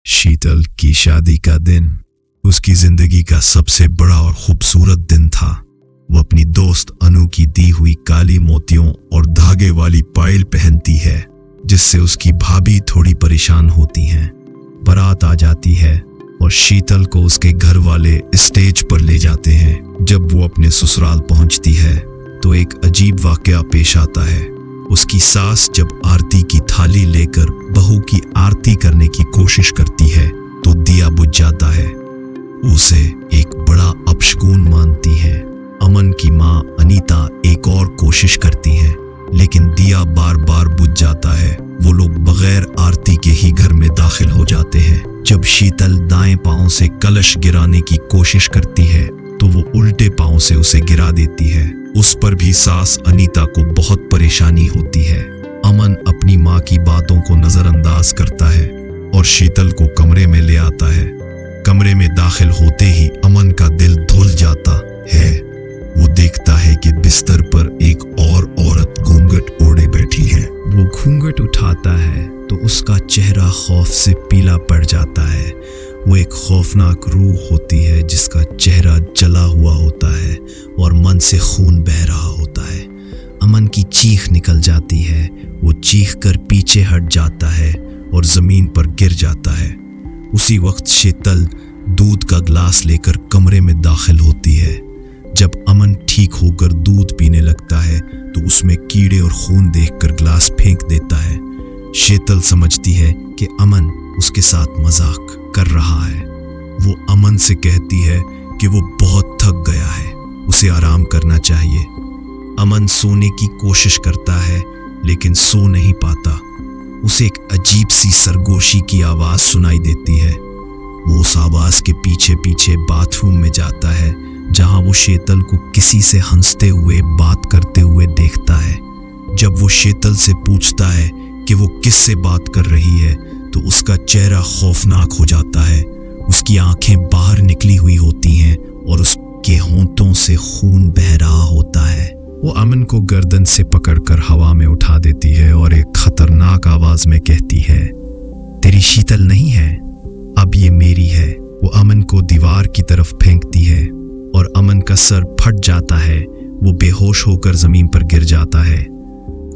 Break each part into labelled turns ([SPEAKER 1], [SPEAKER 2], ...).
[SPEAKER 1] शीतल की शादी का दिन उसकी जिंदगी का सबसे बड़ा और खूबसूरत दिन था। वो अपनी दोस्त अनु की दी हुई काली मोतियों और धागे वाली पायल पहनती है, जिससे उसकी भाभी थोड़ी परेशान होती हैं। बारात आ जाती है और शीतल को उसके घर वाले स्टेज पर ले जाते हैं। जब वो अपने ससुराल पहुंचती है तो एक अजीब वाकया पेश आता है। उसकी सास जब आरती की थाली लेकर बहू की आरती करने की कोशिश करती है तो दिया बुझ जाता है। उसे एक बड़ा अपशगुन मानती है। अमन की माँ अनीता एक और कोशिश करती है, लेकिन दिया बार बार बुझ जाता है। वो लोग बगैर आरती के ही घर में दाखिल हो जाते हैं। जब शीतल दाएं पांव से कलश गिराने की कोशिश करती है तो वो उल्टे पांव से उसे गिरा देती है। उस पर भी सास अनीता को बहुत परेशानी होती है। अमन अपनी माँ की बातों को नजरअंदाज करता है और शीतल को कमरे में ले आता है। कमरे में दाखिल होते ही अमन का दिल धुल जाता है। वो देखता है कि बिस्तर पर एक और औरत घूंघट ओढ़े बैठी है। वो घूंघट उठाता है तो उसका चेहरा खौफ से पीला पड़ जाता है। वो एक खौफनाक रूह होती है जिसका चेहरा जला हुआ होता है और मन से खून बह रहा होता है। अमन की चीख निकल जाती है। वो चीख कर पीछे हट जाता है और जमीन पर गिर जाता है। उसी वक्त शीतल दूध का ग्लास लेकर कमरे में दाखिल होती है। जब अमन ठीक होकर दूध पीने लगता है तो उसमें कीड़े और खून देखकर ग्लास फेंक देता है। शीतल समझती है कि अमन उसके साथ मजाक कर रहा है। वो अमन से कहती है कि वो बहुत थक गया है, उसे आराम करना चाहिए। अमन सोने की कोशिश करता है लेकिन सो नहीं पाता। उसे एक अजीब सी सरगोशी की आवाज सुनाई देती है। वो उस आवाज के पीछे पीछे बाथरूम में जाता है, जहां वो शीतल को किसी से हंसते हुए बात करते हुए देखता है। जब वो शीतल से पूछता है कि वो किससे बात कर रही है तो उसका चेहरा खौफनाक हो जाता है। उसकी आंखें बाहर निकली हुई होती हैं और उसके होंठों से खून बह रहा होता है। वो अमन को गर्दन से पकड़कर हवा में उठा देती है और एक खतरनाक आवाज में कहती है, तेरी शीतल नहीं है, अब ये मेरी है। वो अमन को दीवार की तरफ फेंकती है और अमन का सर फट जाता है। वो बेहोश होकर जमीन पर गिर जाता है।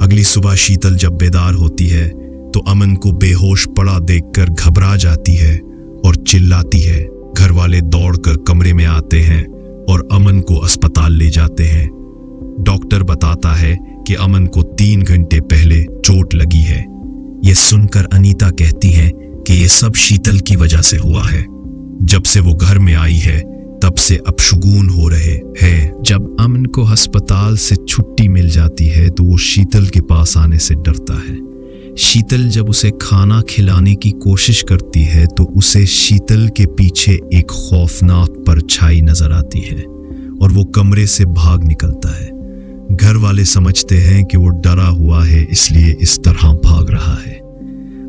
[SPEAKER 1] अगली सुबह शीतल जब बेदार होती है तो अमन को बेहोश पड़ा देखकर घबरा जाती है और चिल्लाती है। घर वाले दौड़कर कमरे में आते हैं और अमन को अस्पताल ले जाते हैं। डॉक्टर बताता है कि अमन को 3 घंटे पहले चोट लगी है। यह सुनकर अनीता कहती है कि यह सब शीतल की वजह से हुआ है। जब से वो घर में आई है तब से अपशगुन हो रहे हैं। जब अमन को अस्पताल से छुट्टी मिल जाती है तो वो शीतल के पास आने से डरता है। शीतल जब उसे खाना खिलाने की कोशिश करती है तो उसे शीतल के पीछे एक खौफनाक परछाई नजर आती है और वो कमरे से भाग निकलता है। घर वाले समझते हैं कि वो डरा हुआ है, इसलिए इस तरह भाग रहा है।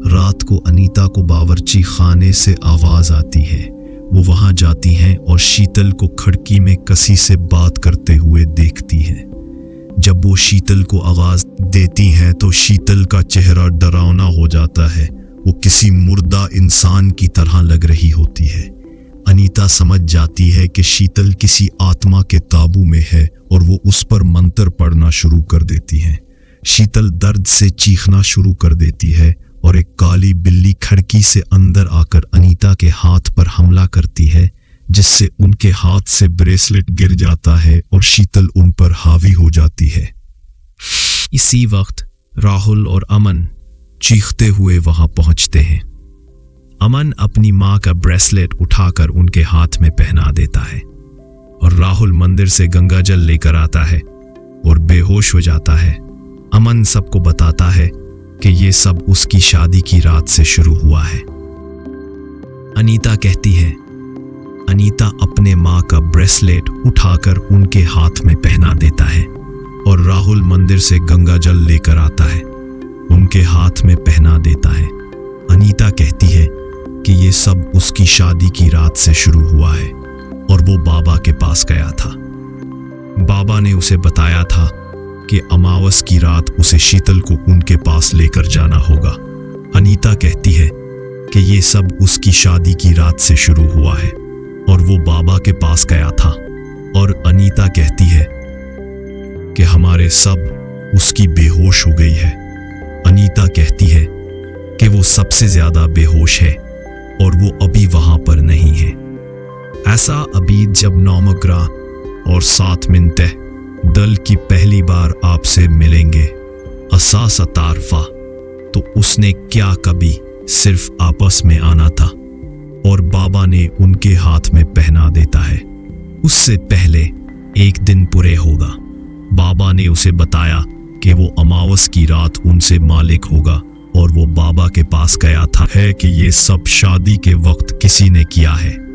[SPEAKER 1] रात को अनीता को बावर्ची खाने से आवाज आती है। वो वहां जाती हैं और शीतल को खिड़की में कसी से बात करते हुए देखती है। जब वो शीतल को आवाज देती हैं तो शीतल का चेहरा डरावना हो जाता है। वो किसी मुर्दा इंसान की तरह लग रही होती है। अनीता समझ जाती है कि शीतल किसी आत्मा के काबू में है और वो उस पर मंत्र पढ़ना शुरू कर देती है। शीतल दर्द से चीखना शुरू कर देती है और एक काली बिल्ली खिड़की से अंदर आकर अनीता के हाथ पर हमला करती है, जिससे उनके हाथ से ब्रेसलेट गिर जाता है और शीतल उन पर हावी हो जाती है। इसी वक्त राहुल और अमन चीखते हुए वहां पहुंचते हैं। अमन अपनी मां का ब्रेसलेट उठाकर उनके हाथ में पहना देता है और राहुल मंदिर से गंगा जल लेकर आता है और बेहोश हो जाता है। अमन सबको बताता है कि ये सब उसकी शादी की रात से शुरू हुआ है। अनीता कहती है। अनीता अपने मां का ब्रेसलेट उठाकर उनके हाथ में पहना देता है और राहुल मंदिर से गंगा जल लेकर आता है, उनके हाथ में पहना देता है। अनीता कहती है कि ये सब उसकी शादी की रात से शुरू हुआ है और वो बाबा के पास गया था। बाबा ने उसे बताया था कि अमावस की रात उसे शीतल को उनके पास लेकर जाना होगा। अनीता कहती है कि ये सब उसकी शादी की रात से शुरू हुआ है और वो बाबा के पास गया था। और अनीता कहती है कि हमारे सब उसकी बेहोश हो गई है। अनीता कहती है कि वो सबसे ज्यादा बेहोश है और वो अभी वहां पर नहीं है। ऐसा अबीद जब 9 मगरा और 7 मिनटे दल की पहली बार आपसे मिलेंगे असास तारफा, तो उसने क्या कभी सिर्फ आपस में आना था और बाबा ने उनके हाथ में पहना देता है। उससे पहले एक दिन पूरे होगा। बाबा ने उसे बताया कि वो अमावस की रात उनसे मालिक होगा और वो बाबा के पास गया था है कि ये सब शादी के वक्त किसी ने किया है।